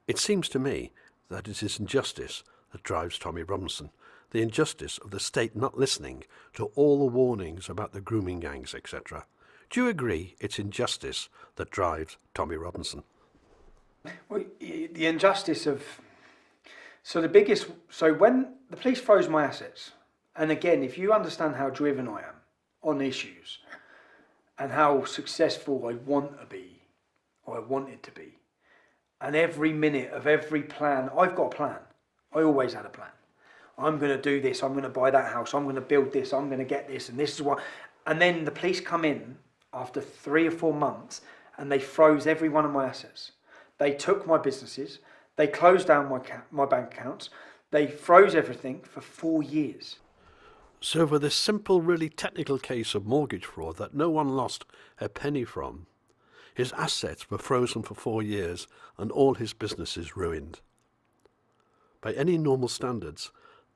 It seems to me that it is injustice that drives Tommy Robinson, the injustice of the state not listening to all the warnings about the grooming gangs, etc. Do you agree it's injustice that drives Tommy Robinson? Well, the injustice of... So when the police froze my assets, and again, if you understand how driven I am on issues and how successful I want to be, or I wanted to be, and every minute of every plan, I've got a plan. I always had a plan. I'm going to do this, I'm going to buy that house, I'm going to build this, I'm going to get this, and this is what... And then the police come in after 3 or 4 months and they froze every one of my assets. They took my businesses, they closed down my bank accounts, they froze everything for 4 years. So for this simple, really technical case of mortgage fraud that no one lost a penny from, his assets were frozen for 4 years and all his businesses ruined. By any normal standards,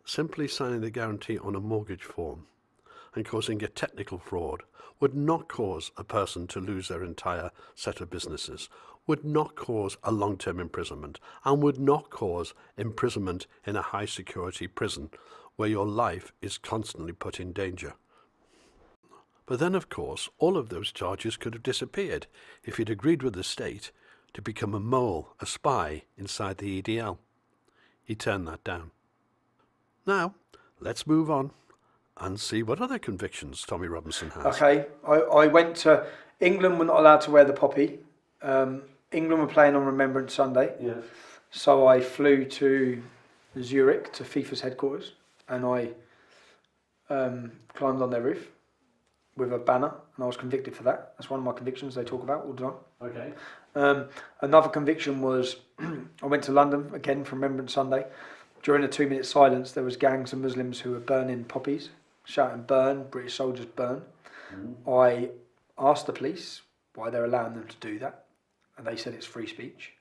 simply signing the guarantee on a mortgage form and causing a technical fraud would not cause a person to lose their entire set of businesses, would not cause a long-term imprisonment, and would not cause imprisonment in a high-security prison where your life is constantly put in danger. But then, of course, all of those charges could have disappeared if he'd agreed with the state to become a mole, a spy inside the EDL. He turned that down. Now, let's move on and see what other convictions Tommy Robinson has. Okay, I went to... England were not allowed to wear the poppy. England were playing on Remembrance Sunday. Yes. So I flew to Zurich, to FIFA's headquarters, and I climbed on their roof with a banner, and I was convicted for that. That's one of my convictions they talk about all the time. Okay. Another conviction was I went to London again for Remembrance Sunday. During a 2-minute silence, there was gangs of Muslims who were burning poppies, shouting "burn, British soldiers burn." I asked the police why they're allowing them to do that, and they said it's free speech.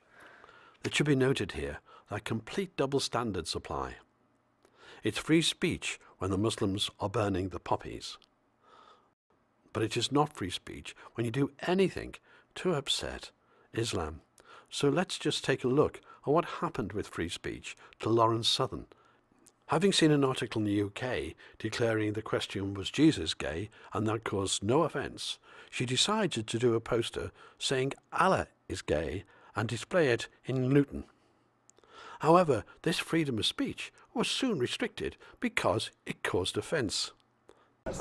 It should be noted here that complete double standards apply. It's free speech when the Muslims are burning the poppies. But it is not free speech when you do anything to upset Islam. So let's just take a look at what happened with free speech to Lawrence Southern. Having seen an article in the UK declaring the question was Jesus gay and that caused no offence, she decided to do a poster saying Allah is gay and display it in Luton. However, this freedom of speech was soon restricted because it caused offence.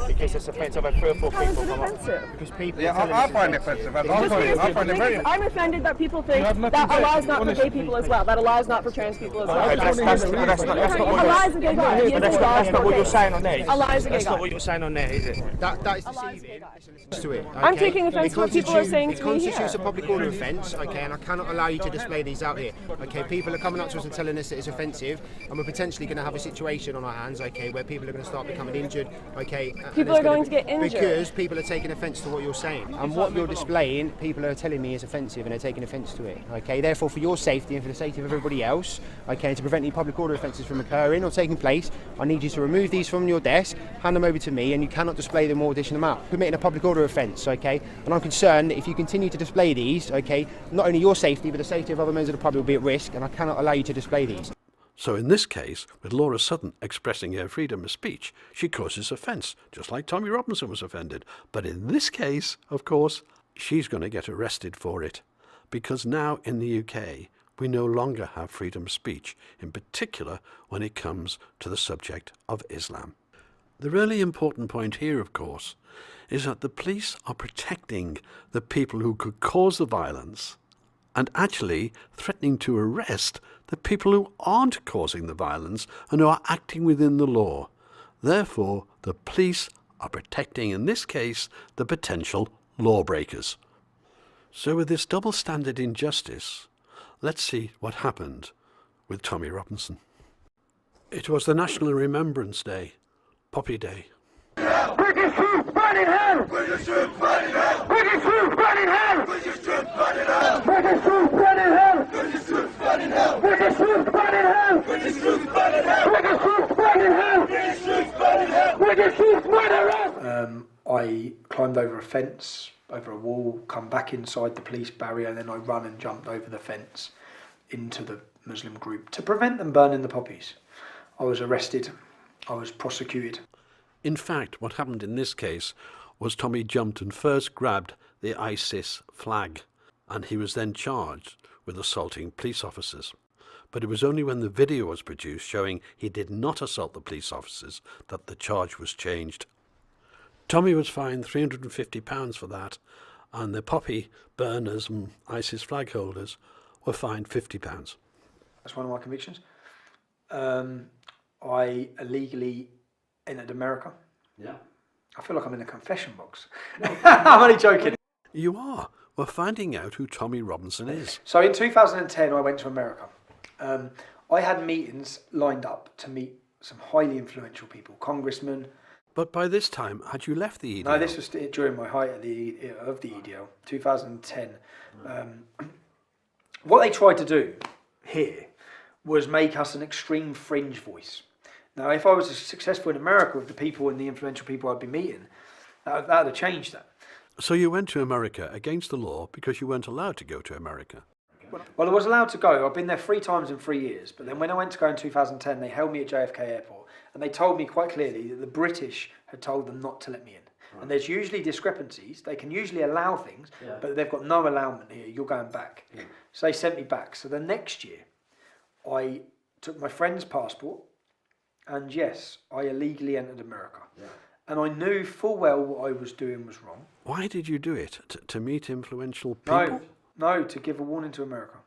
In case it's offensive, I've had 3 or 4 people come up. Because people I find it offensive. I find it very... I'm offended that people think that Allah is not for gay people as well, that Allah is not for trans people as well. That's not what Allah is a gay guy. But that's not what you're saying on there. Allah is a gay That's guy. not what you're saying on there, is it? That is deceiving to it. I'm taking offence to what people are saying to me It constitutes a here. public order offence, okay, and I cannot allow you to display these out here. Okay, people are coming up to us and telling us that it's offensive, and we're potentially going to have a situation on our hands, okay, where people are going to start becoming injured, okay. People are going to get injured. Because people are taking offence to what you're saying. And what you're displaying, people are telling me is offensive and they're taking offence to it. Okay, therefore for your safety and for the safety of everybody else, okay, to prevent any public order offences from occurring or taking place, I need you to remove these from your desk, hand them over to me, and you cannot display them or dish them out. Committing a public order offence, okay? And I'm concerned that if you continue to display these, okay, not only your safety but the safety of other members of the public will be at risk, and I cannot allow you to display these. So in this case, with Laura Southern expressing her freedom of speech, she causes offence, just like Tommy Robinson was offended. But in this case, of course, she's going to get arrested for it. Because now in the UK, we no longer have freedom of speech, in particular when it comes to the subject of Islam. The really important point here, of course, is that the police are protecting the people who could cause the violence and actually threatening to arrest the people who aren't causing the violence and who are acting within the law. Therefore, the police are protecting, in this case, the potential lawbreakers. So with this double standard injustice, let's see what happened with Tommy Robinson. It was the National Remembrance Day, Poppy Day. British troops burn in hell! British troops burn in hell! British troops burn in hell! British troops burn in hell! British troops burn in hell! British troops burn in hell! British troops burn in hell! British troops burn in hell! British troops burn in hell! British troops burn in hell! British troops murder us! I climbed over a fence, over a wall, come back inside the police barrier, and then I run and jumped over the fence into the Muslim group to prevent them burning the poppies. I was arrested. I was prosecuted. In fact, what happened in this case was Tommy jumped and first grabbed the ISIS flag, and he was then charged with assaulting police officers. But it was only when the video was produced showing he did not assault the police officers that the charge was changed. Tommy was fined £350 for that, and the poppy burners and ISIS flag holders were fined £50. That's one of my convictions. I illegally entered America. Yeah. I feel like I'm in a confession box. I'm only joking. You are. We're finding out who Tommy Robinson is. So in 2010, I went to America. I had meetings lined up to meet some highly influential people, congressmen. But by this time, had you left the EDL? No, this was during my height of the EDL, 2010. What they tried to do here was make us an extreme fringe voice. Now, if I was successful in America with the people and the influential people I'd be meeting, that would have changed that. So you went to America against the law because you weren't allowed to go to America? Well, I was allowed to go. I've been there 3 times in 3 years. But then when I went to go in 2010, they held me at JFK Airport. And they told me quite clearly that the British had told them not to let me in. Right. And there's usually discrepancies. They can usually allow things, but they've got no allowance here. You're going back. Yeah. So they sent me back. So the next year, I took my friend's passport. And yes, I illegally entered America. Yeah. And I knew full well what I was doing was wrong. Why did you do it? To meet influential people? No, to give a warning to America.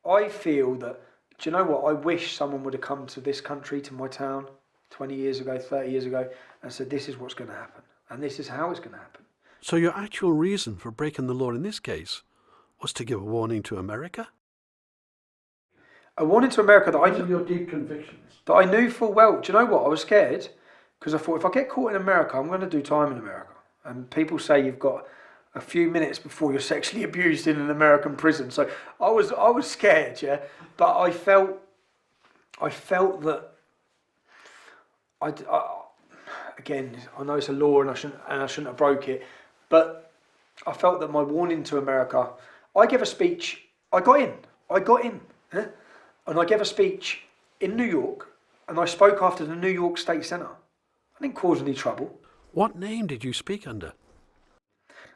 I feel that, do you know what? I wish someone would have come to this country, to my town, 20 years ago, 30 years ago, and said, this is what's going to happen. And this is how it's going to happen. So your actual reason for breaking the law in this case was to give a warning to America? A warning to America that Those are your deep convictions. That I knew full well. Do you know what? I was scared because I thought if I get caught in America, I'm going to do time in America. And people say you've got a few minutes before you're sexually abused in an American prison. So I was scared, yeah. But I felt that again, I know it's a law and I shouldn't have broke it, but I felt that my warning to America. I gave a speech. I got in. Yeah? And I gave a speech in New York, and I spoke after the New York State Centre. I didn't cause any trouble. What name did you speak under?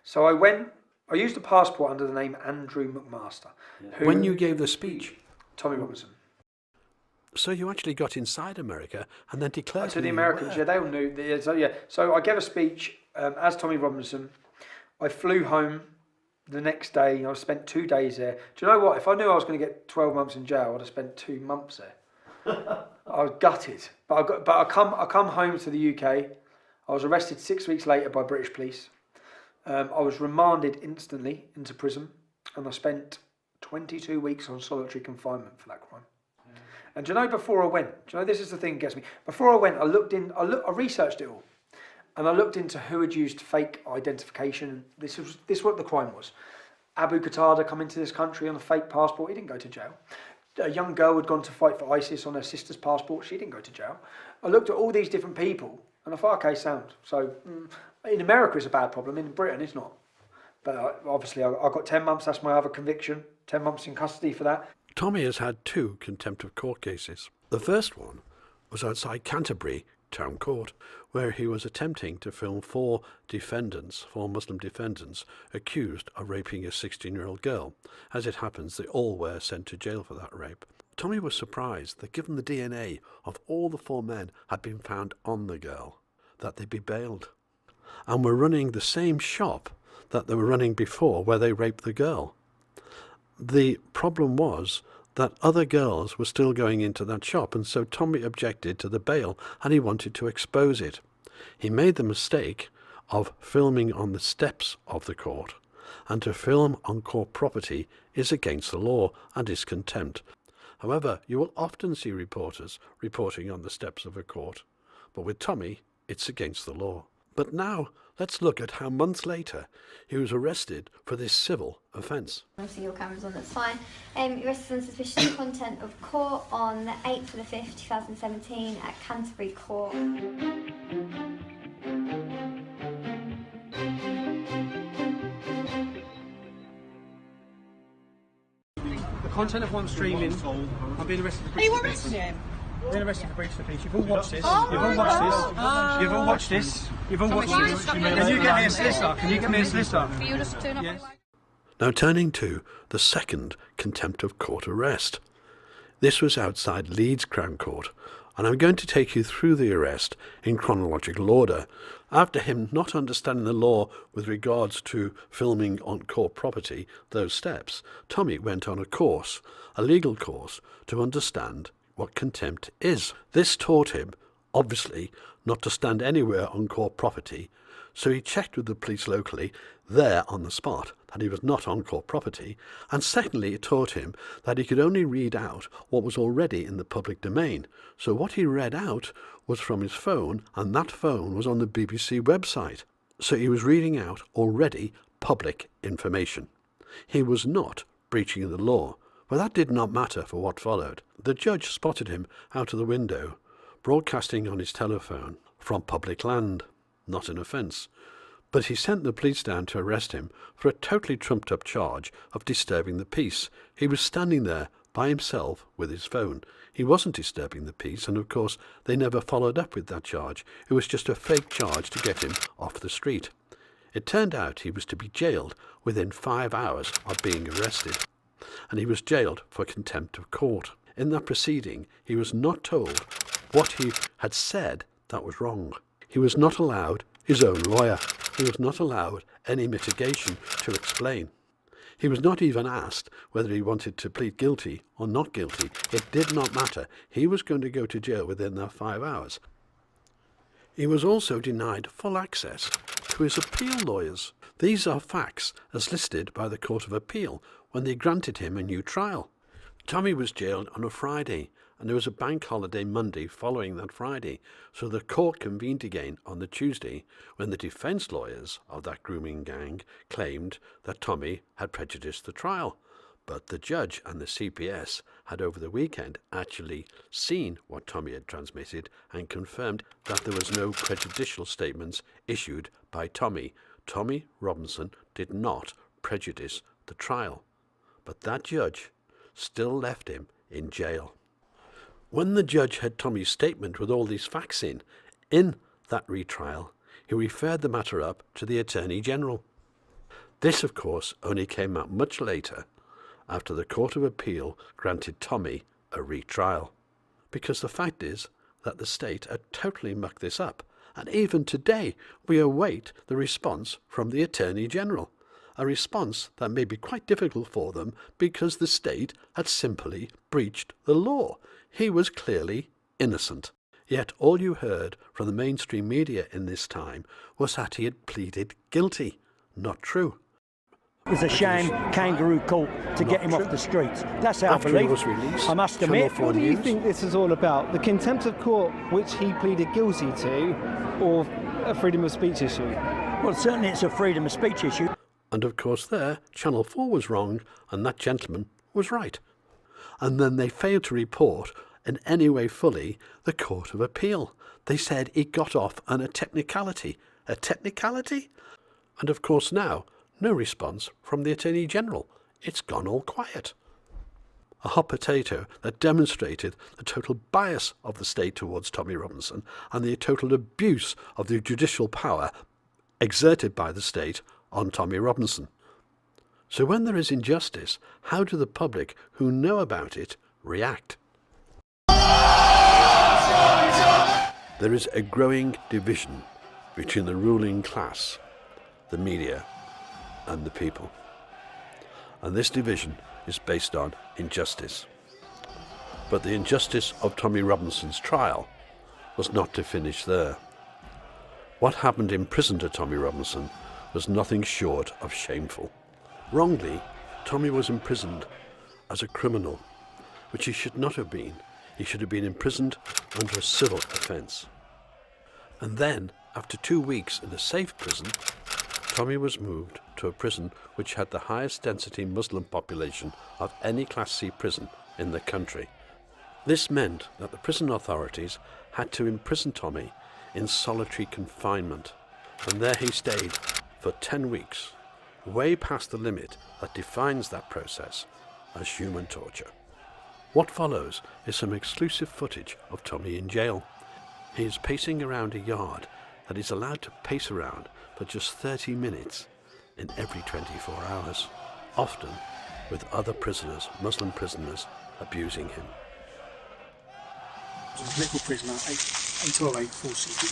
So I used a passport under the name Andrew McMaster. Yeah. When you gave the speech? Tommy Robinson. So you actually got inside America and then declared to the Americans, yeah, they all knew. So I gave a speech as Tommy Robinson. I flew home the next day. I spent 2 days there. Do you know what? If I knew I was going to get 12 months in jail, I'd have spent 2 months there. I was gutted. But I come home to the UK. I was arrested 6 weeks later by British police. I was remanded instantly into prison, and I spent 22 weeks on solitary confinement for that crime. Yeah. And do you know, before I went, this is the thing that gets me. Before I went, I researched it all. And I looked into who had used fake identification. This is what the crime was. Abu Qatada come into this country on a fake passport. He didn't go to jail. A young girl had gone to fight for ISIS on her sister's passport. She didn't go to jail. I looked at all these different people and I thought, okay, sound. So in America it's a bad problem. In Britain it's not. But obviously I got 10 months. That's my other conviction. 10 months in custody for that. Tommy has had 2 contempt of court cases. The first one was outside Canterbury Town Court, where he was attempting to film 4 Muslim defendants, accused of raping a 16-year-old girl. As it happens, they all were sent to jail for that rape. Tommy was surprised that given the DNA of all the 4 men had been found on the girl, that they'd be bailed, and were running the same shop that they were running before where they raped the girl. The problem was that other girls were still going into that shop, and so Tommy objected to the bail and he wanted to expose it. He made the mistake of filming on the steps of the court, and to film on court property is against the law and is contempt. However, you will often see reporters reporting on the steps of a court, but with Tommy it's against the law. But now let's look at how months later he was arrested for this civil offence. Obviously your camera's on, that's fine. You're arrested on suspicion of content of court on the 8th of the 5th, 2017 at Canterbury Court. The content of what I'm streaming, I'm being arrested for breach of the peace. him? Being arrested for breach of the peace. You've all watched this. You've all watched this. You've all watched this. You've all watched this. Can you get me a solicitor? Can you get me a solicitor? You just turn up. Yes. Now turning to the second contempt of court arrest. This was outside Leeds Crown Court, and I'm going to take you through the arrest in chronological order. After him not understanding the law with regards to filming on court property, those steps, Tommy went on a course, a legal course, to understand what contempt is. This taught him, obviously, not to stand anywhere on court property, so he checked with the police locally, there on the spot, that he was not on court property, and secondly it taught him that he could only read out what was already in the public domain. So what he read out was from his phone, and that phone was on the BBC website. So he was reading out already public information. He was not breaching the law, but that did not matter for what followed. The judge spotted him out of the window, broadcasting on his telephone from public land. Not an offence. But he sent the police down to arrest him for a totally trumped-up charge of disturbing the peace. He was standing there by himself with his phone. He wasn't disturbing the peace, and of course they never followed up with that charge. It was just a fake charge to get him off the street. It turned out he was to be jailed within 5 hours of being arrested, and he was jailed for contempt of court. In that proceeding, he was not told what he had said that was wrong. He was not allowed his own lawyer. He was not allowed any mitigation to explain. He was not even asked whether he wanted to plead guilty or not guilty. It did not matter. He was going to go to jail within that 5 hours. He was also denied full access to his appeal lawyers. These are facts as listed by the Court of Appeal when they granted him a new trial. Tommy was jailed on a Friday, and there was a bank holiday Monday following that Friday, so the court convened again on the Tuesday when the defence lawyers of that grooming gang claimed that Tommy had prejudiced the trial. But the judge and the CPS had over the weekend actually seen what Tommy had transmitted and confirmed that there was no prejudicial statements issued by Tommy. Tommy Robinson did not prejudice the trial, but that judge still left him in jail. When the judge had Tommy's statement with all these facts in that retrial, he referred the matter up to the Attorney General. This, of course, only came out much later, after the Court of Appeal granted Tommy a retrial. Because the fact is that the state had totally mucked this up, and even today we await the response from the Attorney General. A response that may be quite difficult for them because the state had simply breached the law. He was clearly innocent. Yet all you heard from the mainstream media in this time was that he had pleaded guilty. Not true. It was a sham kangaroo court to get him off the streets. That's our After he belief. was released, I must Channel admit. 4 What do you News. think this is all about? The contempt of court which he pleaded guilty to, or a freedom of speech issue? Well, certainly it's a freedom of speech issue. And of course there, Channel 4 was wrong and that gentleman was right. And then they failed to report in any way fully the Court of Appeal. They said he got off on a technicality. A technicality? And of course now, no response from the Attorney General. It's gone all quiet. A hot potato that demonstrated the total bias of the state towards Tommy Robinson and the total abuse of the judicial power exerted by the state on Tommy Robinson. So when there is injustice, how do the public who know about it react? There is a growing division between the ruling class, the media, and the people. And this division is based on injustice. But the injustice of Tommy Robinson's trial was not to finish there. What happened in prison to Tommy Robinson was nothing short of shameful. Wrongly, Tommy was imprisoned as a criminal, which he should not have been. He should have been imprisoned under a civil offence. And then, after 2 weeks in a safe prison, Tommy was moved to a prison which had the highest density Muslim population of any Class C prison in the country. This meant that the prison authorities had to imprison Tommy in solitary confinement, and there he stayed for 10 weeks, way past the limit that defines that process, as human torture. What follows is some exclusive footage of Tommy in jail. He is pacing around a yard that he's allowed to pace around for just 30 minutes in every 24 hours, often with other prisoners, Muslim prisoners, abusing him. I was a political prisoner, 808 4CD,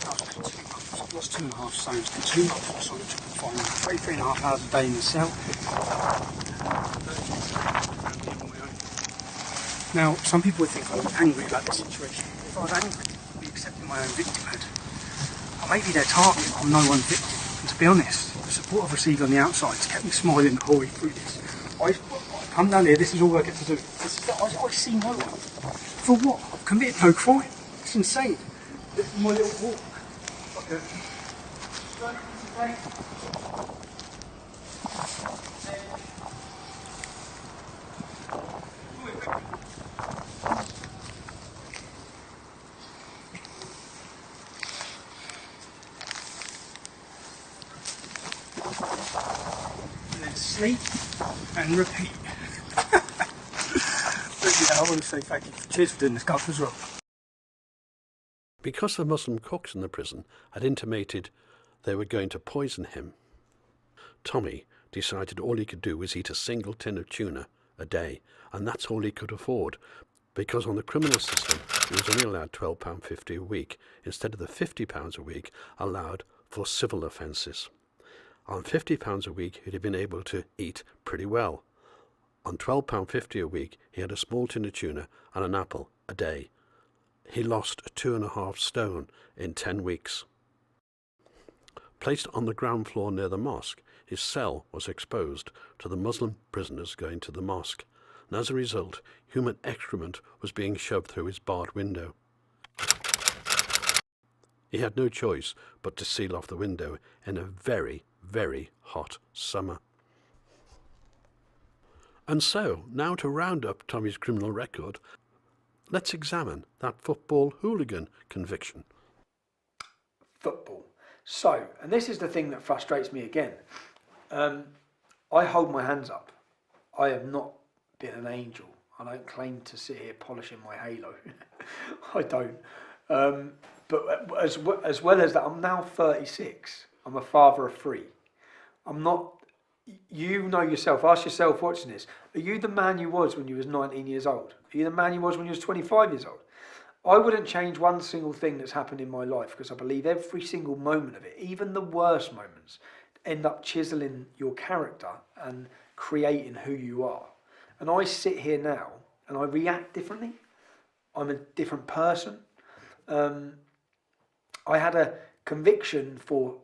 I was 2 months. I lost 2.5 stones, did 2 months of solitary confinement, 33.5 hours a day in the cell. Now, some people would think I was angry about the situation. If I was angry, I'd be accepting my own victimhood. I may be their target, I'm no one's victim. And to be honest, the support I've received on the outside has kept me smiling the whole way through this. I come down here, this is all I get to do. I see no one. For what? I've committed no crime. It's insane. This is my little walk. Okay. And then sleep and repeat. I want to say thank you. Cheers for doing this, Garth, as well. Because the Muslim cooks in the prison had intimated they were going to poison him, Tommy decided all he could do was eat a single tin of tuna a day, and that's all he could afford, because on the criminal system he was only allowed £12.50 a week instead of the £50 a week allowed for civil offences. On £50 a week he'd have been able to eat pretty well. On £12.50 a week he had a small tin of tuna and an apple a day. He lost 2.5 stone in 10 weeks. Placed on the ground floor near the mosque, his cell was exposed to the Muslim prisoners going to the mosque, and as a result, human excrement was being shoved through his barred window. He had no choice but to seal off the window in a very, very hot summer. And so, now to round up Tommy's criminal record, let's examine that football hooligan conviction. Football. So, and this is the thing that frustrates me again. I hold my hands up. I have not been an angel. I don't claim to sit here polishing my halo. I don't. But as well as that, I'm now 36. I'm a father of 3. I'm not. You know yourself. Ask yourself watching this. Are you the man you was when you was 19 years old? Are you the man you was when you was 25 years old? I wouldn't change one single thing that's happened in my life, because I believe every single moment of it, even the worst moments, end up chiseling your character and creating who you are. And I sit here now and I react differently. I'm a different person. I had a conviction for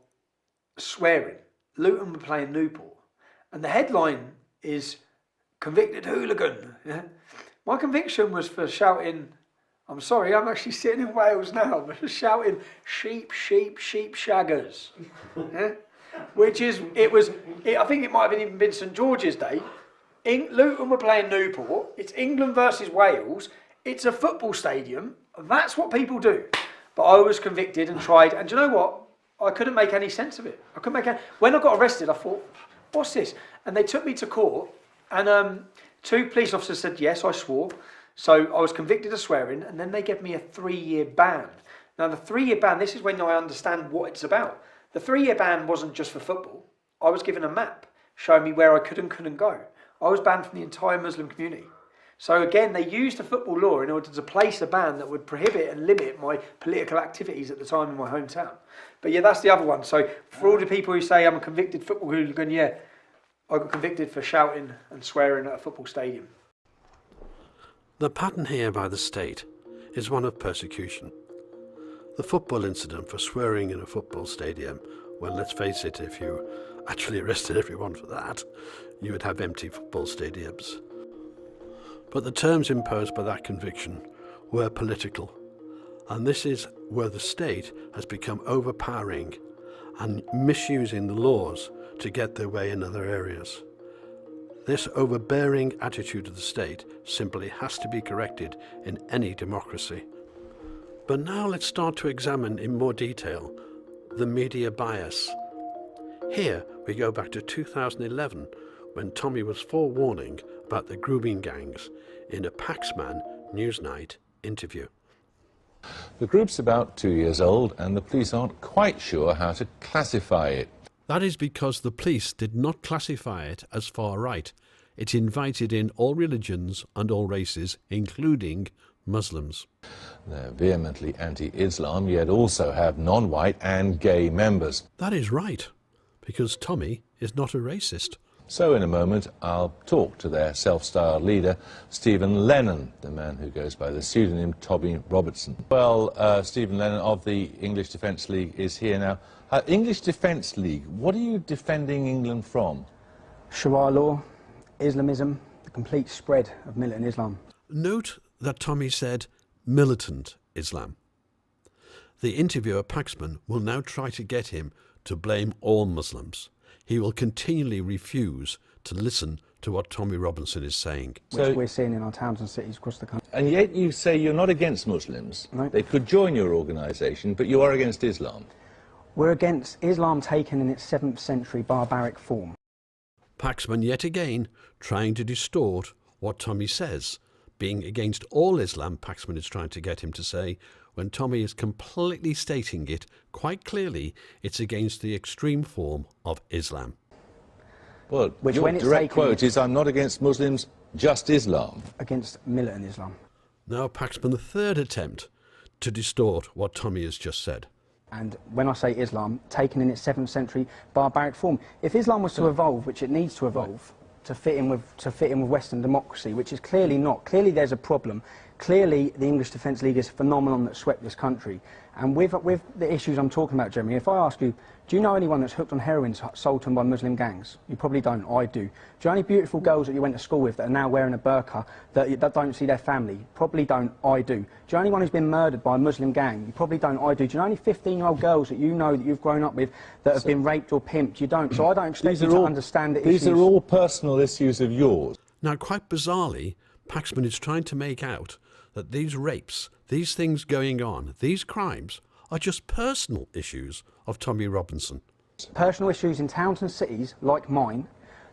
swearing. Luton were playing Newport, and the headline is "Convicted Hooligan." Yeah? My conviction was for shouting, I'm sorry, I'm actually sitting in Wales now, but shouting "sheep, sheep, sheep shaggers." Yeah? Which is, I think it might have even been St George's Day. Luton were playing Newport. It's England versus Wales. It's a football stadium. That's what people do. But I was convicted and tried, and do you know what? I couldn't make any sense of it. When I got arrested, I thought, what's this? And they took me to court, and 2 police officers said, yes, I swore. So I was convicted of swearing, and then they gave me a 3-year ban. Now, the 3-year ban, this is when I understand what it's about. The 3-year ban wasn't just for football. I was given a map showing me where I could and couldn't go. I was banned from the entire Muslim community. So again, they used the football law in order to place a ban that would prohibit and limit my political activities at the time in my hometown. But yeah, that's the other one. So for all the people who say I'm a convicted football hooligan, yeah, I got convicted for shouting and swearing at a football stadium. The pattern here by the state is one of persecution. The football incident for swearing in a football stadium, well, let's face it, if you actually arrested everyone for that, you would have empty football stadiums. But the terms imposed by that conviction were political, and this is where the state has become overpowering and misusing the laws to get their way in other areas. This overbearing attitude of the state simply has to be corrected in any democracy. But now let's start to examine in more detail the media bias. Here we go back to 2011, when Tommy was forewarning about the grooming gangs in a Paxman Newsnight interview. The group's about 2 years old and the police aren't quite sure how to classify it. That is because the police did not classify it as far right. It invited in all religions and all races, including Muslims. They're vehemently anti-Islam, yet also have non-white and gay members. That is right, because Tommy is not a racist. So in a moment, I'll talk to their self-styled leader, Stephen Lennon, the man who goes by the pseudonym Tommy Robertson. Well, Stephen Lennon of the English Defence League is here now. English Defence League, what are you defending England from? Sharia law, Islamism, the complete spread of militant Islam. Note that Tommy said militant Islam. The interviewer Paxman will now try to get him to blame all Muslims. He will continually refuse to listen to what Tommy Robinson is saying. Which we're seeing in our towns and cities across the country. And yet you say you're not against Muslims. No. They could join your organisation, but you are against Islam. We're against Islam taken in its 7th century barbaric form. Paxman yet again trying to distort what Tommy says. Being against all Islam, Paxman is trying to get him to say, when Tommy is completely stating it quite clearly, it's against the extreme form of Islam. Well, Which, your when it's direct taken, quote is, I'm not against Muslims, just Islam. Against militant Islam. Now Paxman, the third attempt to distort what Tommy has just said. And when I say Islam, taken in its 7th century barbaric form. If Islam was to evolve, which it needs to evolve, to fit in with Western democracy, which is clearly not. Clearly there's a problem. Clearly the English Defence League is a phenomenon that swept this country. And with the issues I'm talking about, Jeremy, if I ask you, do you know anyone that's hooked on heroin sold to them by Muslim gangs? You probably don't. I do. Do you know any beautiful girls that you went to school with that are now wearing a burqa that don't see their family? Probably don't. I do. Do you know anyone who's been murdered by a Muslim gang? You probably don't. I do. Do you know any 15-year-old girls that you know that you've grown up with that have been raped or pimped? You don't. So I don't expect you to understand the issues. These are all personal issues of yours. Now, quite bizarrely, Paxman is trying to make out that these rapes, these things going on, these crimes, are just personal issues of Tommy Robinson. Personal issues in towns and cities like mine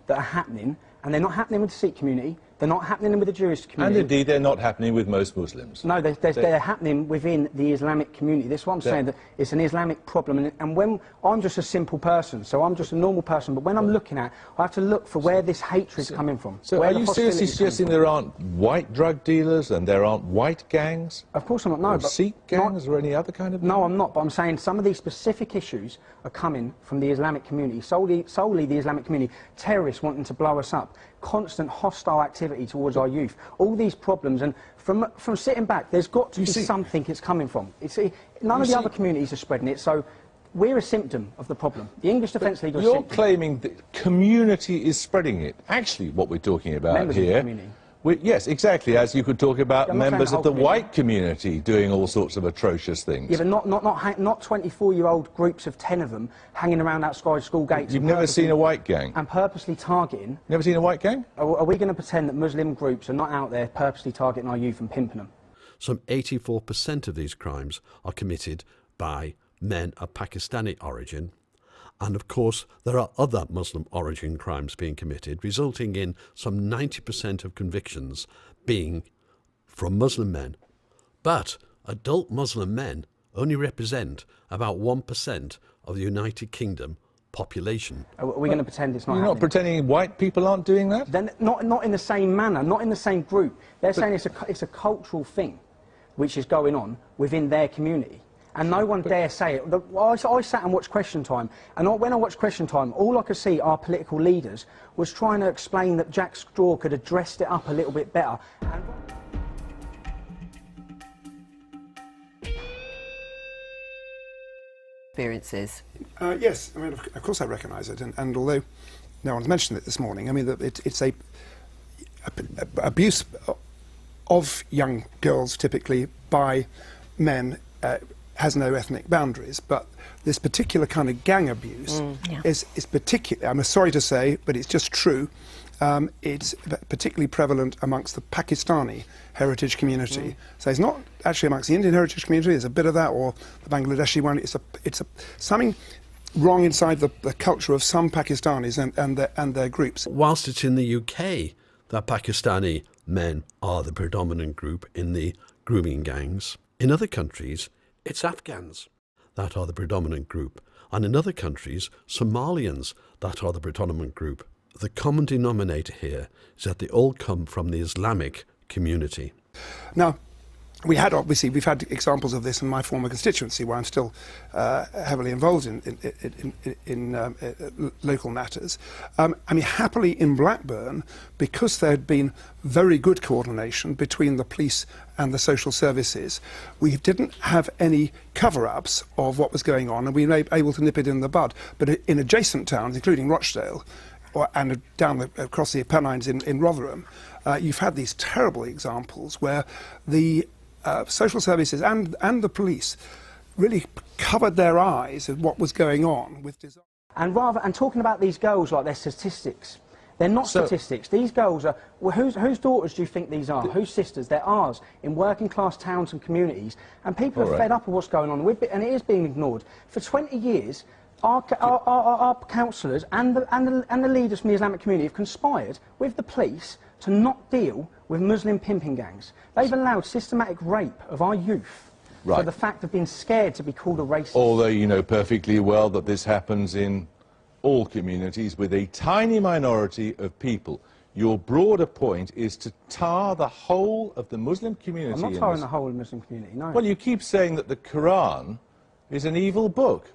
that are happening, and they're not happening with the Sikh community, they're not happening with the Jewish community. And indeed, they're not happening with most Muslims. No, they're happening within the Islamic community. That's what I'm saying, that it's an Islamic problem. And when I'm just a simple person, so I'm just a normal person, but when I'm looking at, I have to look for where this hatred is coming from. So are you seriously suggesting there aren't white drug dealers and there aren't white gangs? Of course I'm not, no. Or Sikh gangs or any other kind of... No, I'm not, but I'm saying some of these specific issues are coming from the Islamic community, solely the Islamic community. Terrorists wanting to blow us up, constant hostile activity towards our youth, all these problems, and from sitting back, there's got to be something it's coming from. None of the other communities are spreading it, so we're a symptom of the problem. The English Defence League are a symptom. You're claiming that community is spreading it. Actually, what we're talking about Members here... of the community. Yes, exactly, as you could talk about members of the white community doing all sorts of atrocious things. Yeah, but not 24-year-old groups of 10 of them hanging around outside school gates. You've never seen a white gang? And purposely targeting... Never seen a white gang? Are we going to pretend that Muslim groups are not out there purposely targeting our youth and pimping them? Some 84% of these crimes are committed by men of Pakistani origin. And of course, there are other Muslim origin crimes being committed, resulting in some 90% of convictions being from Muslim men. But adult Muslim men only represent about 1% of the United Kingdom population. Are we going to pretend it's not happening? You're not pretending white people aren't doing that? Then not in the same manner, not in the same group. They're saying it's a cultural thing which is going on within their community. And no one dare say it. I sat and watched Question Time, and when I watched Question Time, all I could see our political leaders was trying to explain that Jack Straw could have dressed it up a little bit better. Experiences. Yes, I mean, of course I recognise it, and although no one's mentioned it this morning, I mean, it's abuse of young girls, typically by men, has no ethnic boundaries, but this particular kind of gang abuse is particularly, I'm sorry to say, but it's just true, it's particularly prevalent amongst the Pakistani heritage community. So it's not actually amongst the Indian heritage community, there's a bit of that, or the Bangladeshi one. It's something wrong inside the culture of some Pakistanis and their groups. Whilst it's in the UK that Pakistani men are the predominant group in the grooming gangs, in other countries it's Afghans that are the predominant group, and in other countries Somalians that are the predominant group. The common denominator here is that they all come from the Islamic community. Now, we've had examples of this in my former constituency, where I'm still heavily involved in local matters. Happily in Blackburn, because there had been very good coordination between the police and the social services, we didn't have any cover-ups of what was going on, and we were able to nip it in the bud. But in adjacent towns, including Rochdale, and across the Pennines in Rotherham, you've had these terrible examples where the social services and the police really covered their eyes at what was going on with disaster. And talking about these girls like they're statistics. They're not statistics. These girls are... Well, whose daughters do you think these are? Whose sisters? They're ours, in working class towns and communities. And people are fed up of what's going on, and it is being ignored. For 20 years, our councillors and the leaders from the Islamic community have conspired with the police to not deal with Muslim pimping gangs. They've allowed systematic rape of our youth for the fact of being scared to be called a racist. Although you know perfectly well that this happens in all communities with a tiny minority of people. Your broader point is to tar the whole of the Muslim community. I'm not tarring the whole of the Muslim community, no. Well, you keep saying that the Quran is an evil book.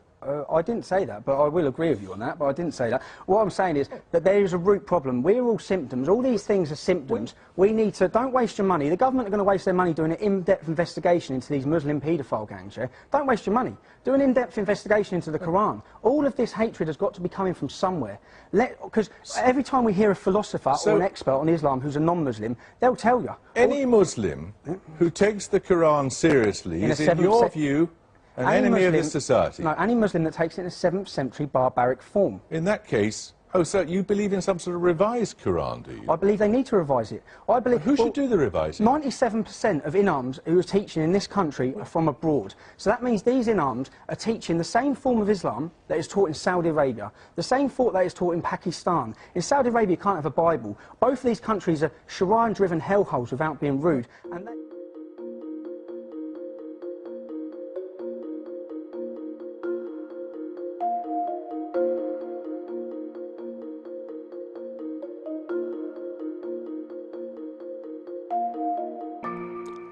I didn't say that, but I will agree with you on that, but I didn't say that. What I'm saying is that there is a root problem. We're all symptoms. All these things are symptoms. We need to... Don't waste your money. The government are going to waste their money doing an in-depth investigation into these Muslim paedophile gangs, yeah? Don't waste your money. Do an in-depth investigation into the Quran. All of this hatred has got to be coming from somewhere. Because every time we hear a philosopher or an expert on Islam who's a non-Muslim, they'll tell you. Any Muslim who takes the Quran seriously is, in your view, an enemy of this society. No, any Muslim that takes it in a 7th century barbaric form. In that case, so you believe in some sort of revised Quran, do you? I believe they need to revise it. I believe... Who should do the revising? 97% of imams who are teaching in this country are from abroad. So that means these imams are teaching the same form of Islam that is taught in Saudi Arabia, the same thought that is taught in Pakistan. In Saudi Arabia, you can't have a Bible. Both of these countries are Sharia-driven hellholes without being rude.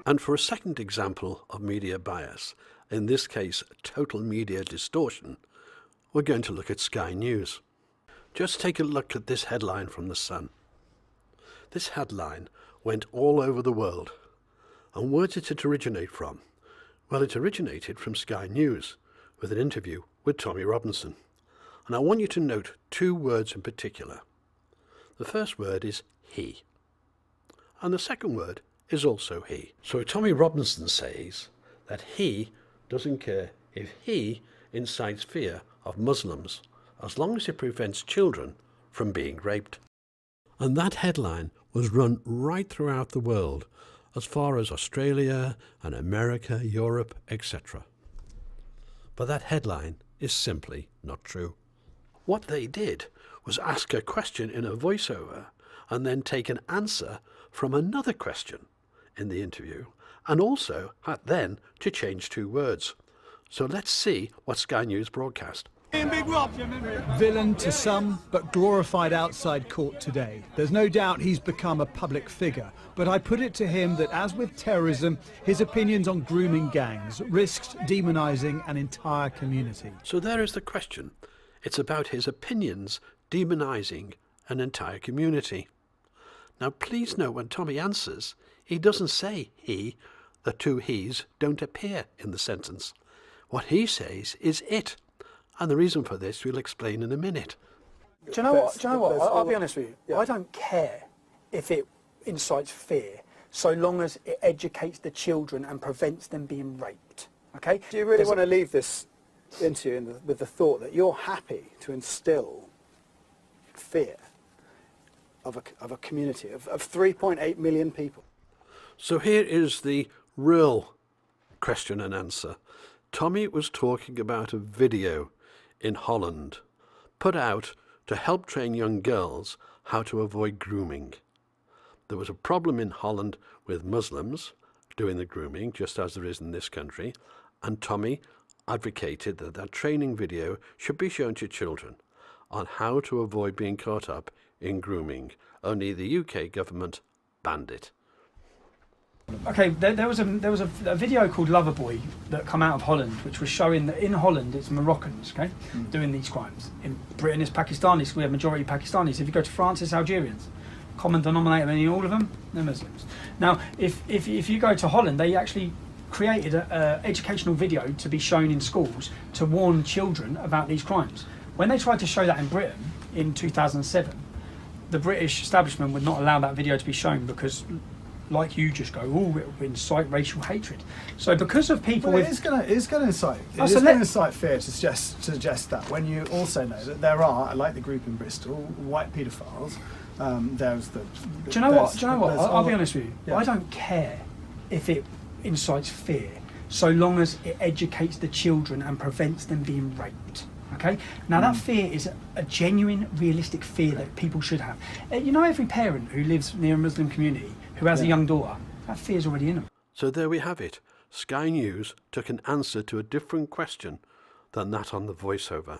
And for a second example of media bias, in this case total media distortion, we're going to look at Sky News. Just take a look at this headline from The Sun. This headline went all over the world. And where did it originate from? Well, it originated from Sky News with an interview with Tommy Robinson. And I want you to note 2 words in particular. The first word is he. And the second word is also he. So Tommy Robinson says that he doesn't care if he incites fear of Muslims as long as it prevents children from being raped. And that headline was run right throughout the world, as far as Australia and America, Europe, etc. But that headline is simply not true. What they did was ask a question in a voiceover and then take an answer from another question in the interview, and also had then to change 2 words. So let's see what Sky News broadcast. Villain to some, but glorified outside court today. There's no doubt he's become a public figure, but I put it to him that, as with terrorism, his opinions on grooming gangs risked demonising an entire community. So there is the question. It's about his opinions demonising an entire community. Now please note when Tommy answers, he doesn't say he. The 2 he's don't appear in the sentence. What he says is it. And the reason for this we'll explain in a minute. Do you know what? I'll be honest with you. Yeah. I don't care if it incites fear, so long as it educates the children and prevents them being raped. Okay? Do you really want to leave this interview with the thought that you're happy to instill fear of a community of 3.8 million people? So here is the real question and answer. Tommy was talking about a video in Holland, put out to help train young girls how to avoid grooming. There was a problem in Holland with Muslims doing the grooming, just as there is in this country, and Tommy advocated that that training video should be shown to children on how to avoid being caught up in grooming. Only the UK government banned it. Okay, there was a video called Loverboy that come out of Holland, which was showing that in Holland it's Moroccans, okay, doing these crimes. In Britain it's Pakistanis. We have majority Pakistanis. If you go to France, it's Algerians. Common denominator in all of them, they're Muslims. Now, if you go to Holland, they actually created an educational video to be shown in schools to warn children about these crimes. When they tried to show that in Britain in 2007, the British establishment would not allow that video to be shown because, like you just go, oh, it will incite racial hatred. So because of people well, with... It's going to incite fear to suggest that, when you also know that there are, like the group in Bristol, white paedophiles. There's the... Do you know what? I'll be honest with you. Yeah. I don't care if it incites fear, so long as it educates the children and prevents them being raped. Okay? Now that fear is a genuine, realistic fear that people should have. You know, every parent who lives near a Muslim community who has a young daughter, that fear's already in them. So there we have it. Sky News took an answer to a different question than that on the voiceover.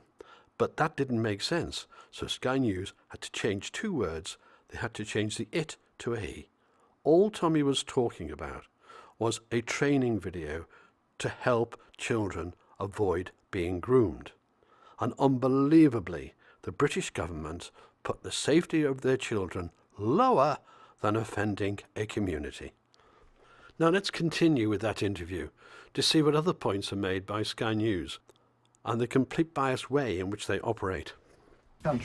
But that didn't make sense, so Sky News had to change 2 words. They had to change the it to a he. All Tommy was talking about was a training video to help children avoid being groomed. And unbelievably, the British government put the safety of their children lower than offending a community. Now let's continue with that interview to see what other points are made by Sky News and the complete biased way in which they operate.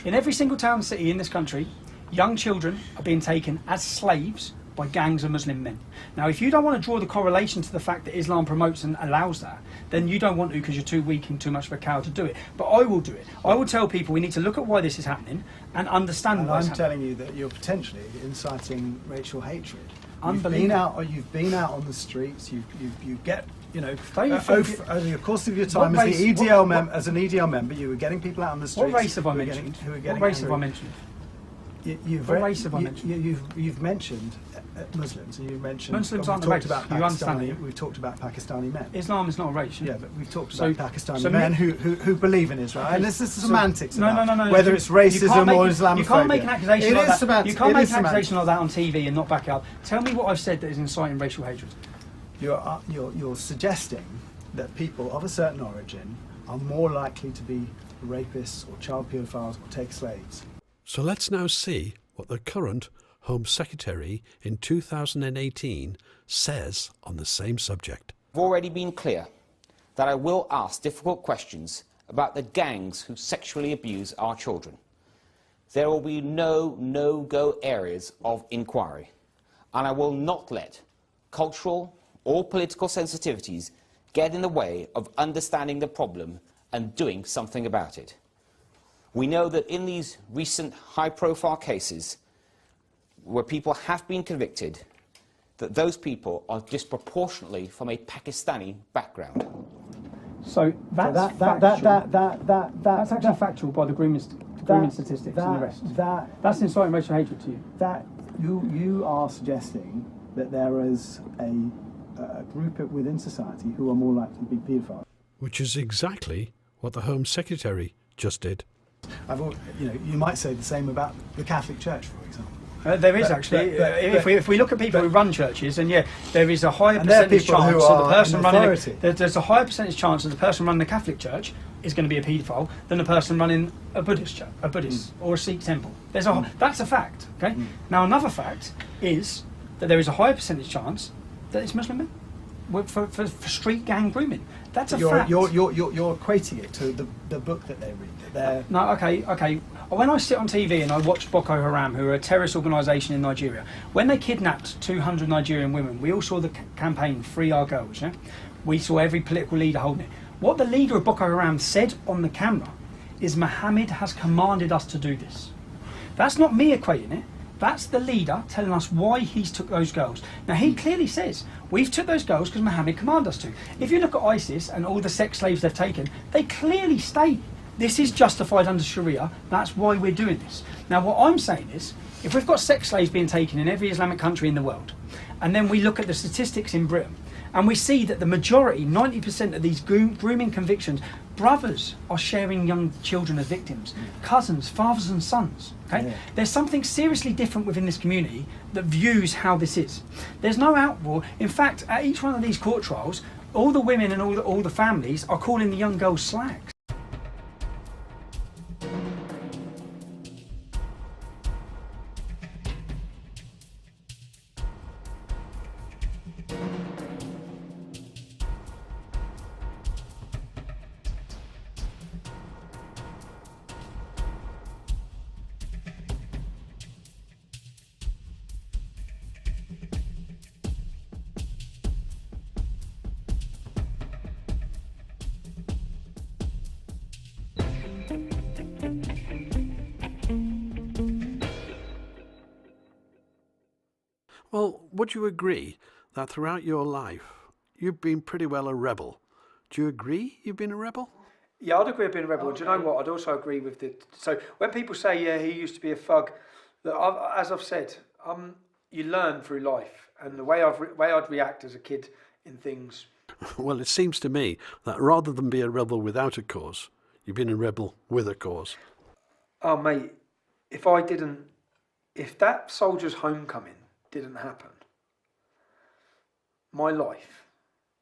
In every single town and city in this country, young children are being taken as slaves by gangs of Muslim men. Now, if you don't want to draw the correlation to the fact that Islam promotes and allows that, then you don't want to because you're too weak and too much of a coward to do it. But I will do it. I will tell people we need to look at why this is happening and understand why it's happening. I'm telling you that you're potentially inciting racial hatred. Unbelievable. You've been out on the streets. You get, you know, Don't you think over the course of your time what as race- the EDL as an EDL member, you were getting people out on the streets. What race have I mentioned? What race have I mentioned? You've mentioned Muslims, and you've mentioned Muslims aren't a race. You understand that? We've talked about Pakistani men. Islam is not a race. Yeah, but we've talked about Pakistani men who believe in Israel. And this is semantics. No. Whether it's racism or Islamophobia. You can't make an accusation like that. Semantics. You can't make an accusation like that on TV and not back it up. Tell me what I've said that is inciting racial hatred. You're suggesting that people of a certain origin are more likely to be rapists or child paedophiles or take slaves. So let's now see what the current Home Secretary in 2018 says on the same subject. I've already been clear that I will ask difficult questions about the gangs who sexually abuse our children. There will be no no-go areas of inquiry, and I will not let cultural or political sensitivities get in the way of understanding the problem and doing something about it. We know that in these recent high-profile cases where people have been convicted, that those people are disproportionately from a Pakistani background. So that's actually factual by the grooming statistics and the rest. That's inciting racial hatred to you. That you are suggesting that there is a group within society who are more likely to be paedophiles. Which is exactly what the Home Secretary just did. You might say the same about the Catholic Church, for example. There is actually. If we look at people who run churches, and there is a higher percentage chance that the person running there's a higher percentage chance that the person running the Catholic Church is going to be a paedophile than the person running a Buddhist church, or a Sikh temple. That's a fact. Okay. Now another fact is that there is a higher percentage chance that it's Muslim men for street gang grooming. That's a fact. You're equating it to the book that they read. No, okay. When I sit on TV and I watch Boko Haram, who are a terrorist organisation in Nigeria, when they kidnapped 200 Nigerian women, we all saw the campaign Free Our Girls. Yeah? We saw every political leader holding it. What the leader of Boko Haram said on the camera is Mohammed has commanded us to do this. That's not me equating it. That's the leader telling us why he's took those girls. Now he clearly says, we've took those girls because Mohammed commanded us to. If you look at ISIS and all the sex slaves they've taken, they clearly state This is justified under Sharia. That's why we're doing this. Now, what I'm saying is, if we've got sex slaves being taken in every Islamic country in the world, and then we look at the statistics in Britain, and we see that the majority, 90% of these grooming convictions, brothers are sharing young children as victims, cousins, fathers and sons. Okay, there's something seriously different within this community that views how this is. There's no outroar. In fact, at each one of these court trials, all the women and all the families are calling the young girls slags. Well, would you agree that throughout your life you've been pretty well a rebel? Do you agree you've been a rebel? Yeah, I'd agree with being a rebel. Do you know what? I'd also agree with the... So when people say, yeah, he used to be a thug, look, as I've said, you learn through life. And the way I'd react as a kid in things... Well, it seems to me that rather than be a rebel without a cause, you've been a rebel with a cause. Oh, mate, if that soldier's homecoming didn't happen, my life,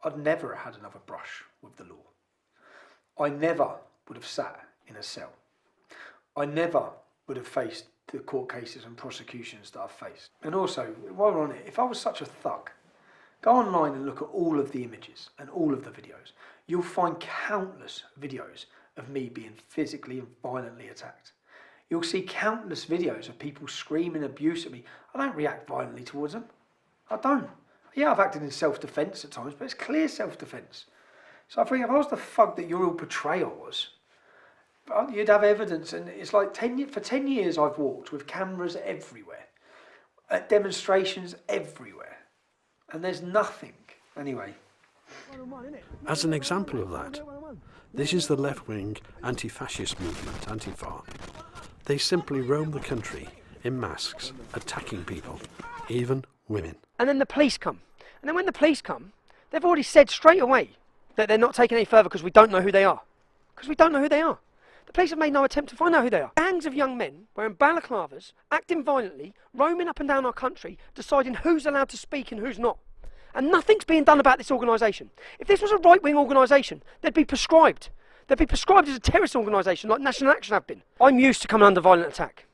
I'd never had another brush with the law. I never would have sat in a cell. I never would have faced the court cases and prosecutions that I've faced. And also, while we're on it, if I was such a thug, go online and look at all of the images and all of the videos. You'll find countless videos of me being physically and violently attacked. You'll see countless videos of people screaming abuse at me. I don't react violently towards them. I don't. Yeah, I've acted in self-defence at times, but it's clear self-defence. So I think if I was the thug that your real portrayal was, you'd have evidence. And it's like for 10 years I've walked with cameras everywhere, at demonstrations everywhere, and there's nothing. Anyway. As an example of that, this is the left-wing anti-fascist movement, Antifa. They simply roam the country in masks, attacking people, even women. And then the police come. And then when the police come, they've already said straight away that they're not taking any further because we don't know who they are. Because we don't know who they are. The police have made no attempt to find out who they are. Gangs of young men wearing balaclavas, acting violently, roaming up and down our country, deciding who's allowed to speak and who's not. And nothing's being done about this organisation. If this was a right-wing organisation, they'd be prescribed. They'd be prescribed as a terrorist organisation like National Action have been. I'm used to coming under violent attack,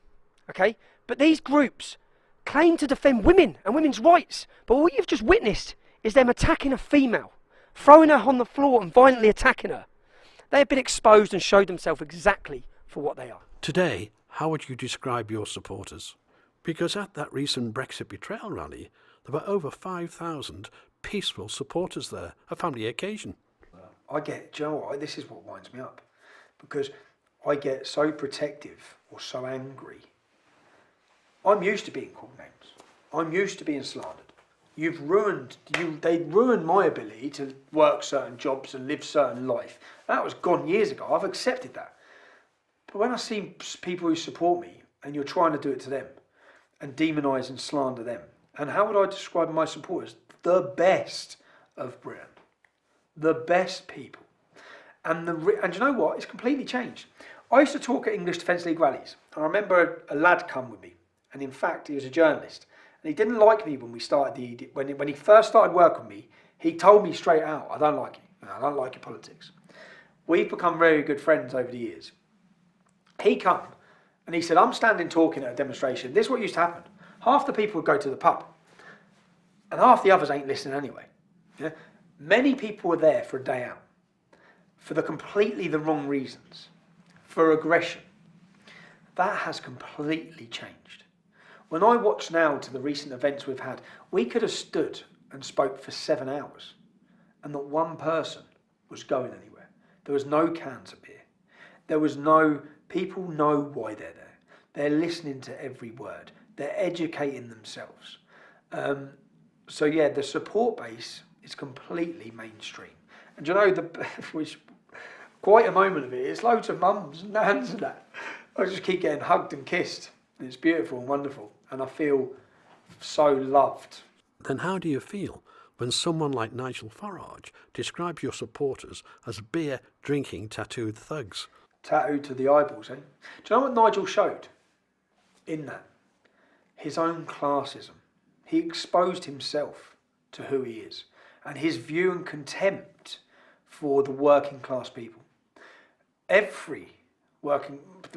okay? But these groups claim to defend women and women's rights. But what you've just witnessed is them attacking a female, throwing her on the floor and violently attacking her. They have been exposed and showed themselves exactly for what they are. Today, how would you describe your supporters? Because at that recent Brexit betrayal rally, there were over 5,000 peaceful supporters there, a family occasion. Do you know what, this is what winds me up, because I get so protective or so angry. I'm used to being called names. I'm used to being slandered. They ruined my ability to work certain jobs and live certain life. That was gone years ago. I've accepted that. But when I see people who support me and you're trying to do it to them and demonise and slander them, and how would I describe my supporters? The best of Britain. The best people. And you know what? It's completely changed. I used to talk at English Defence League rallies. And I remember a lad come with me. And in fact, he was a journalist. And he didn't like me when we started when he first started working with me. He told me straight out, I don't like you. I don't like your politics. We've become very good friends over the years. He come and he said, I'm standing talking at a demonstration. This is what used to happen. Half the people would go to the pub. And half the others ain't listening anyway. Yeah? Many people were there for a day out. For completely the wrong reasons. For aggression. That has completely changed. When I watch now to the recent events we've had, we could have stood and spoke for 7 hours and not one person was going anywhere. There was no cans of beer. There was no, people know why they're there. They're listening to every word. They're educating themselves. So yeah, the support base is completely mainstream. And you know, quite a moment of it. It's loads of mums and nans and that. I just keep getting hugged and kissed. It's beautiful and wonderful, and I feel so loved. Then how do you feel when someone like Nigel Farage describes your supporters as beer-drinking tattooed thugs? Tattooed to the eyeballs, eh? Do you know what Nigel showed in that? His own classism. He exposed himself to who he is and his view and contempt for the working class people. The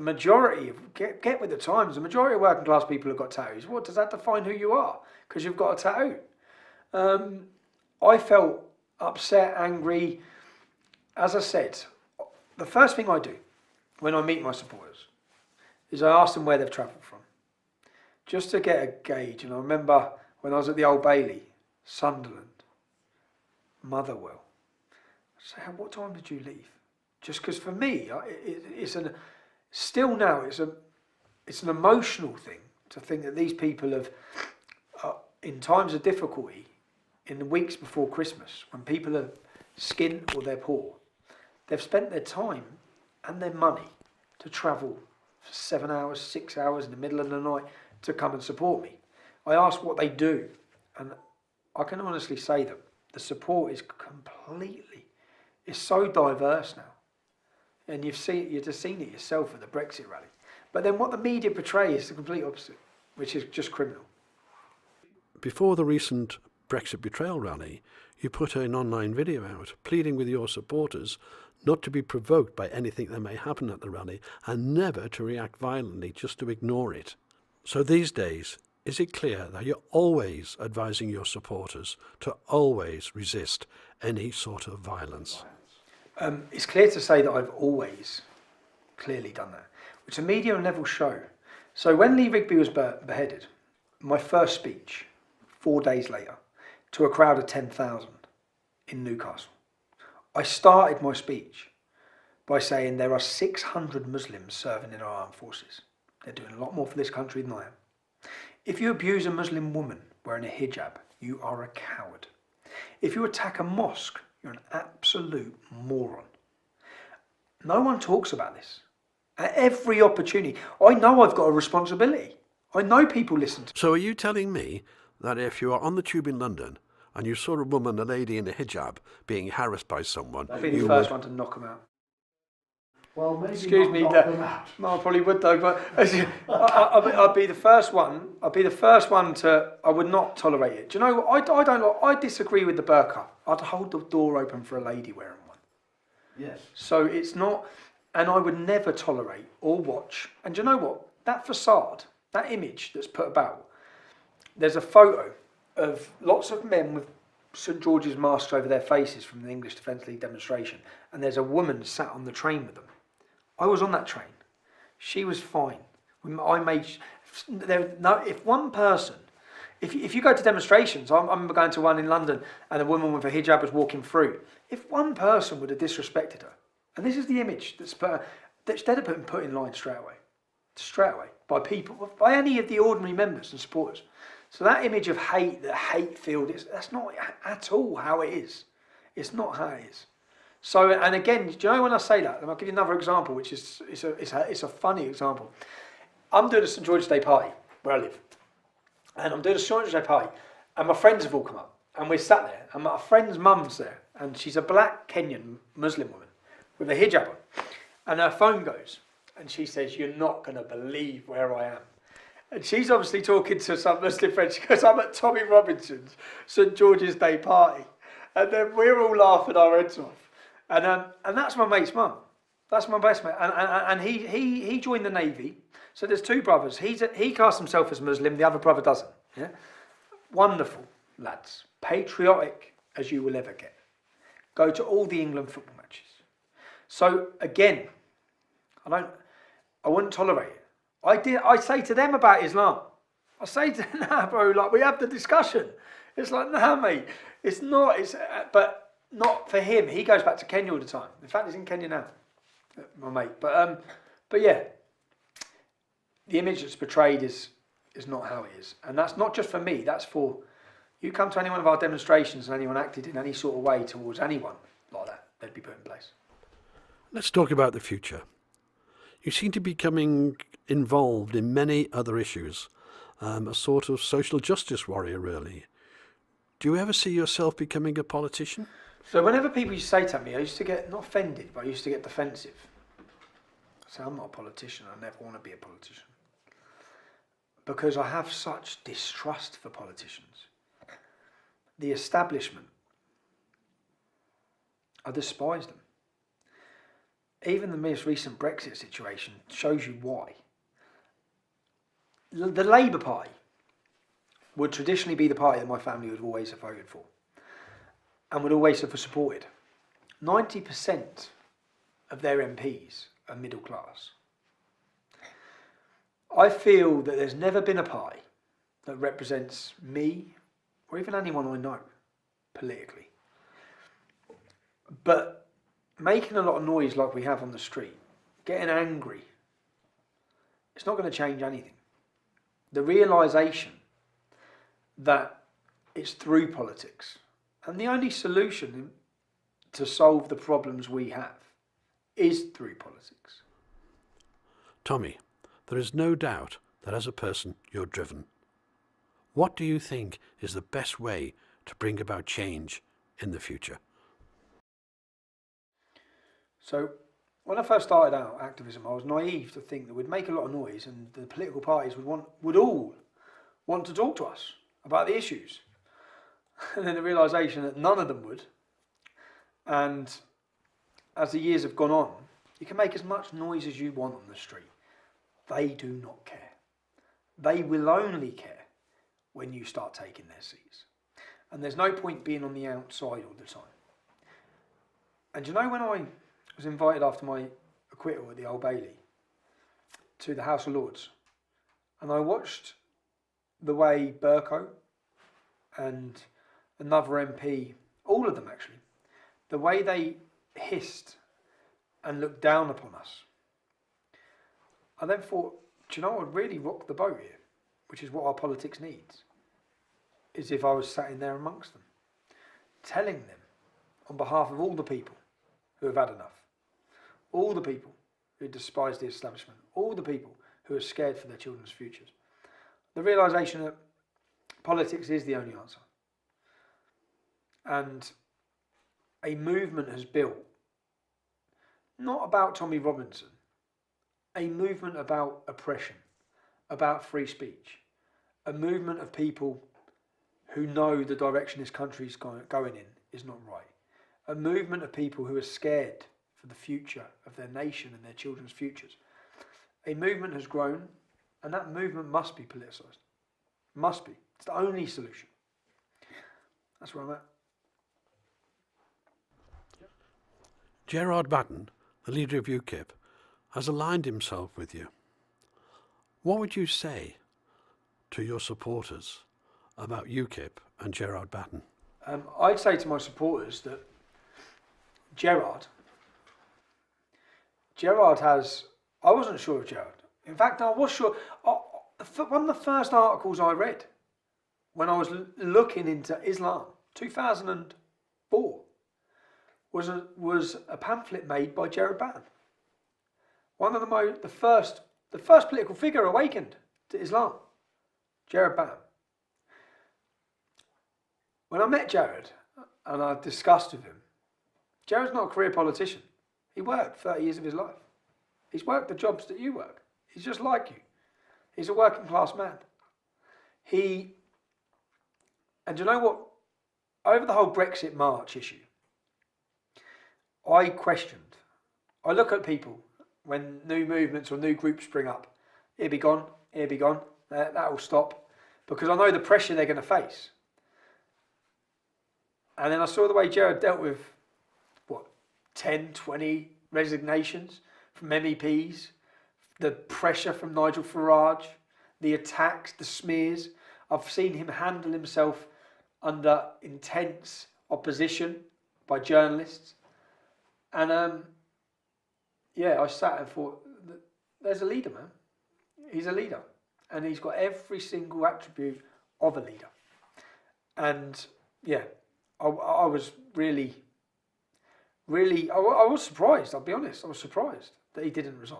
majority of, get with the times, the majority of working class people have got tattoos. What does that define who you are? Because you've got a tattoo. I felt upset, angry. As I said, the first thing I do when I meet my supporters is I ask them where they've travelled from, just to get a gauge. And I remember when I was at the Old Bailey, Sunderland, Motherwell, I say, what time did you leave? Just because for me, it's an emotional thing to think that these people have, in times of difficulty, in the weeks before Christmas, when people are skint or they're poor, they've spent their time and their money to travel for 7 hours, 6 hours in the middle of the night to come and support me. I ask what they do, and I can honestly say that the support is it's so diverse now. And you've just seen it yourself at the Brexit rally. But then what the media portray is the complete opposite, which is just criminal. Before the recent Brexit betrayal rally, you put an online video out pleading with your supporters not to be provoked by anything that may happen at the rally and never to react violently, just to ignore it. So these days, is it clear that you're always advising your supporters to always resist any sort of violence? It's clear to say that I've always clearly done that, which the media will never show. So when Lee Rigby was beheaded, my first speech, 4 days later, to a crowd of 10,000 in Newcastle, I started my speech by saying there are 600 Muslims serving in our armed forces. They're doing a lot more for this country than I am. If you abuse a Muslim woman wearing a hijab, you are a coward. If you attack a mosque, you're an absolute moron. No one talks about this. At every opportunity, I know I've got a responsibility. I know people listen to me. So are you telling me that if you are on the tube in London and you saw a woman, a lady in a hijab, being harassed by someone, I'd be the first one to knock them out. Well, maybe excuse me, no, I probably would though. But I'd be the first one. I'd be the first one to. I would not tolerate it. Do you know what? I disagree with the burqa. I'd hold the door open for a lady wearing one. Yes. So it's not, and I would never tolerate or watch. And do you know what? That facade, that image that's put about. There's a photo of lots of men with St George's masks over their faces from the English Defence League demonstration, and there's a woman sat on the train with them. I was on that train. She was fine. If one person, if you go to demonstrations, I remember going to one in London and a woman with a hijab was walking through. If one person would have disrespected her, and this is the image they'd have been put in line straight away by people, by any of the ordinary members and supporters. So that image of hate, the hate field, that's not at all how it is. It's not how it is. So, and again, do you know when I say that, and I'll give you another example, which is it's a funny example. I'm doing a St George's Day party where I live, and I'm doing a St George's Day party, and my friends have all come up, and we're sat there, and my friend's mum's there, and she's a black Kenyan Muslim woman with a hijab on, and her phone goes, and she says, "You're not going to believe where I am." And she's obviously talking to some Muslim friend. She goes, "I'm at Tommy Robinson's St George's Day party," and then we're all laughing our heads off. And that's my mate's mum. That's my best mate. And he joined the Navy. So there's two brothers. He casts himself as Muslim. The other brother doesn't. Yeah. Wonderful lads. Patriotic as you will ever get. Go to all the England football matches. So again, I wouldn't tolerate it. I say to them about Islam. I say to them, nah, bro, like we have the discussion. It's like, nah, mate. It's not. But not for him. He goes back to Kenya all the time. In fact, he's in Kenya now, my mate. But yeah, the image that's portrayed is not how it is, and that's not just for me. That's for you. Come to any one of our demonstrations, and anyone acted in any sort of way towards anyone like that, they'd be put in place. Let's talk about the future. You seem to be becoming involved in many other issues, a sort of social justice warrior, really. Do you ever see yourself becoming a politician? So whenever people used to say to me, I used to get, not offended, but I used to get defensive. I say, I'm not a politician, I never want to be a politician. Because I have such distrust for politicians. The establishment, I despise them. Even the most recent Brexit situation shows you why. The Labour Party would traditionally be the party that my family would always have voted for and would always have supported. 90% of their MPs are middle class. I feel that there's never been a party that represents me or even anyone I know politically. But making a lot of noise like we have on the street, getting angry, it's not going to change anything. The realisation that it's through politics, and the only solution to solve the problems we have is through politics. Tommy, there is no doubt that as a person you're driven. What do you think is the best way to bring about change in the future? So, when I first started out activism, I was naive to think that we'd make a lot of noise and the political parties would all want to talk to us about the issues. And then the realisation that none of them would. And as the years have gone on, you can make as much noise as you want on the street. They do not care. They will only care when you start taking their seats. And there's no point being on the outside all the time. And you know, when I was invited after my acquittal at the Old Bailey to the House of Lords, and I watched the way Bercow and another MP, all of them actually, the way they hissed and looked down upon us, I then thought, do you know what would really rock the boat here, which is what our politics needs, is if I was sat in there amongst them, telling them on behalf of all the people who have had enough, all the people who despise the establishment, all the people who are scared for their children's futures, the realisation that politics is the only answer. And a movement has built, not about Tommy Robinson, a movement about oppression, about free speech, a movement of people who know the direction this country is going in is not right, a movement of people who are scared for the future of their nation and their children's futures. A movement has grown, and that movement must be politicised. Must be. It's the only solution. That's where I'm at. Gerard Batten, the leader of UKIP, has aligned himself with you. What would you say to your supporters about UKIP and Gerard Batten? I'd say to my supporters that Gerard has, I wasn't sure of Gerard. In fact, I was sure. One of the first articles I read when I was looking into Islam, 2004, was a pamphlet made by Gerard Batten. One of the first political figure awakened to Islam, Gerard Batten. When I met Gerard and I discussed with him, Gerard's not a career politician. He worked 30 years of his life. He's worked the jobs that you work. He's just like you. He's a working class man. And you know what? Over the whole Brexit March issue, I questioned. I look at people when new movements or new groups spring up. Here be gone, here be gone. That will stop. Because I know the pressure they're going to face. And then I saw the way Gerard dealt with, 10, 20 resignations from MEPs, the pressure from Nigel Farage, the attacks, the smears. I've seen him handle himself under intense opposition by journalists. And I sat and thought, there's a leader, man. He's a leader. And he's got every single attribute of a leader. And I was really really, I was surprised, I'll be honest. I was surprised that he didn't resign.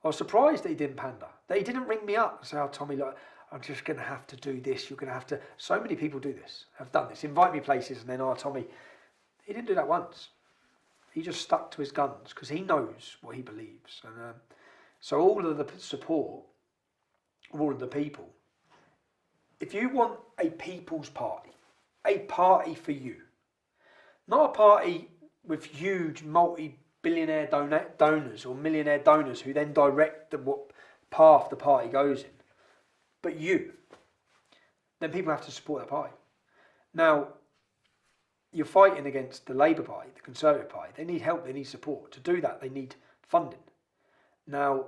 I was surprised that he didn't pander. That he didn't ring me up and say, oh, Tommy, look, I'm just going to have to do this. You're going to have to. So many people do this, have done this. Invite me places and then, oh, Tommy. He didn't do that once. He just stuck to his guns because he knows what he believes. And so all of the support of all of the people, if you want a people's party, a party for you, not a party with huge multi-billionaire donors or millionaire donors who then direct what path the party goes in, but you, then people have to support that party. Now, you're fighting against the Labour Party, the Conservative Party. They need help, they need support. To do that, they need funding. Now,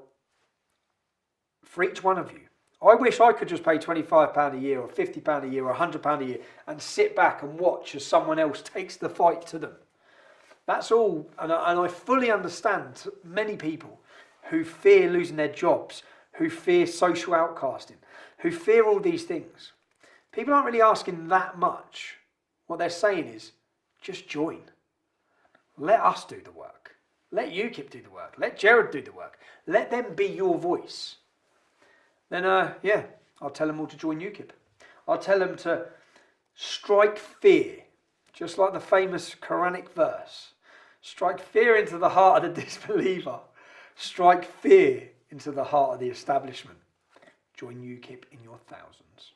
for each one of you, I wish I could just pay £25 a year or £50 a year or £100 a year and sit back and watch as someone else takes the fight to them. That's all, and I fully understand many people who fear losing their jobs, who fear social outcasting, who fear all these things. People aren't really asking that much. What they're saying is, just join. Let us do the work. Let UKIP do the work. Let Gerard do the work. Let them be your voice. Then, yeah, I'll tell them all to join UKIP. I'll tell them to strike fear, just like the famous Quranic verse. Strike fear into the heart of the disbeliever. Strike fear into the heart of the establishment. Join UKIP in your thousands.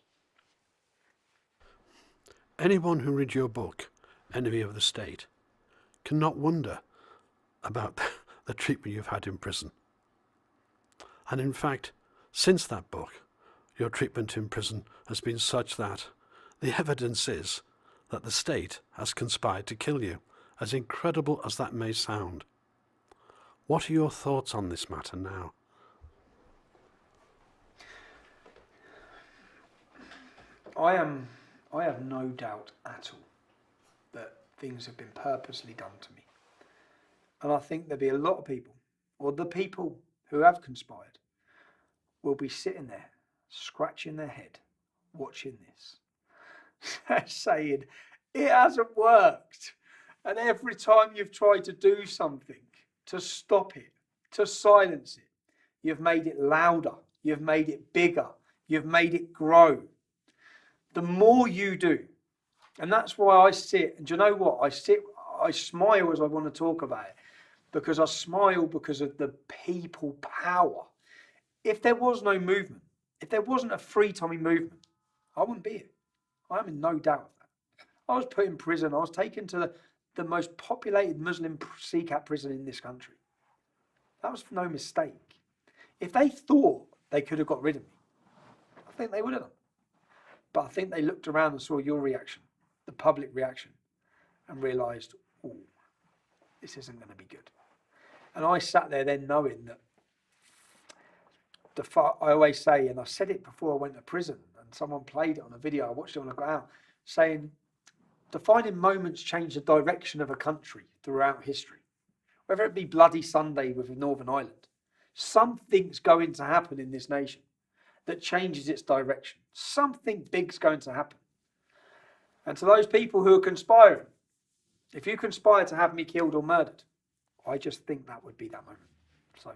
Anyone who reads your book, Enemy of the State, cannot wonder about the treatment you've had in prison. And in fact, since that book, your treatment in prison has been such that the evidence is that the state has conspired to kill you, as incredible as that may sound. What are your thoughts on this matter now? I have no doubt at all that things have been purposely done to me. And I think there'll be a lot of people, or the people who have conspired, will be sitting there, scratching their head, watching this, saying, it hasn't worked. And every time you've tried to do something to stop it, to silence it, you've made it louder, you've made it bigger, you've made it grow. The more you do, and that's why I sit, and do you know what? I smile as I want to talk about it, because I smile because of the people power. If there was no movement, if there wasn't a Free Tommy movement, I wouldn't be here. I'm in no doubt of that. I was put in prison. I was taken to the most populated Muslim CCAT prison in this country. That was no mistake. If they thought they could have got rid of me, I think they would have done. But I think they looked around and saw your reaction, the public reaction, and realised, oh, this isn't going to be good. And I sat there then knowing that I always say, and I said it before I went to prison, and someone played it on a video, I watched it when I got out, saying, defining moments change the direction of a country throughout history. Whether it be Bloody Sunday with Northern Ireland, something's going to happen in this nation that changes its direction. Something big's going to happen. And to those people who are conspiring, if you conspire to have me killed or murdered, I just think that would be that moment. So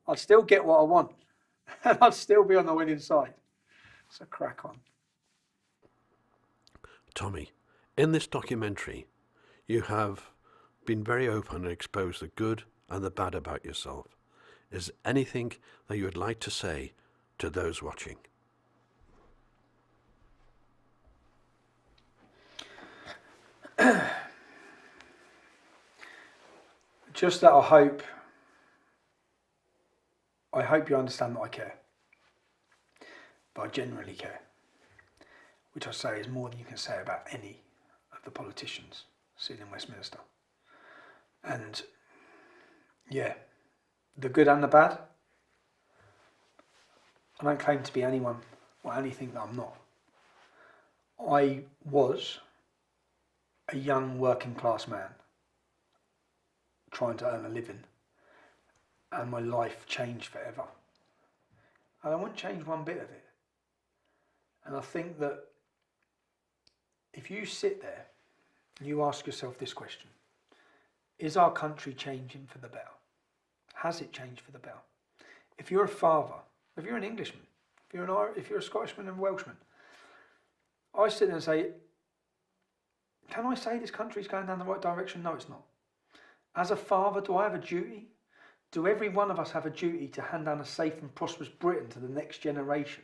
I'd still get what I want, and I'd still be on the winning side. So crack on. Tommy, in this documentary, you have been very open and exposed the good and the bad about yourself. Is there anything that you would like to say to those watching? Just that I hope you understand that I care. But I genuinely care. Which I say is more than you can say about any of the politicians sitting in Westminster. And yeah, the good and the bad. I don't claim to be anyone or anything that I'm not. I was a young working class man trying to earn a living, and my life changed forever. And I wouldn't change one bit of it. And I think that if you sit there and you ask yourself this question, Is our country changing for the better? Has it changed for the better? If you're a father, if you're an Englishman, if you're a Scottishman and Welshman, I sit there and say, can I say this country's going down the right direction? No, it's not. As a father, do I have a duty? Do every one of us have a duty to hand down a safe and prosperous Britain to the next generation?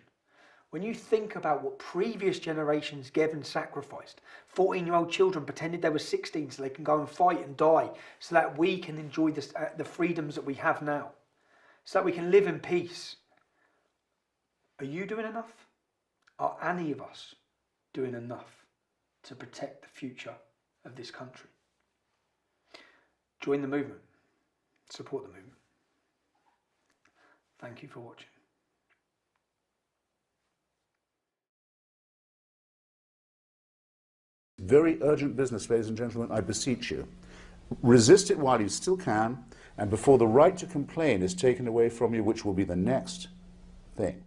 When you think about what previous generations gave and sacrificed, 14-year-old children pretended they were 16 so they can go and fight and die, so that we can enjoy the freedoms that we have now, so that we can live in peace. Are you doing enough? Are any of us doing enough to protect the future of this country? Join the movement. Support the movement. Thank you for watching. Very urgent business, ladies and gentlemen, I beseech you. Resist it while you still can, and before the right to complain is taken away from you, which will be the next thing.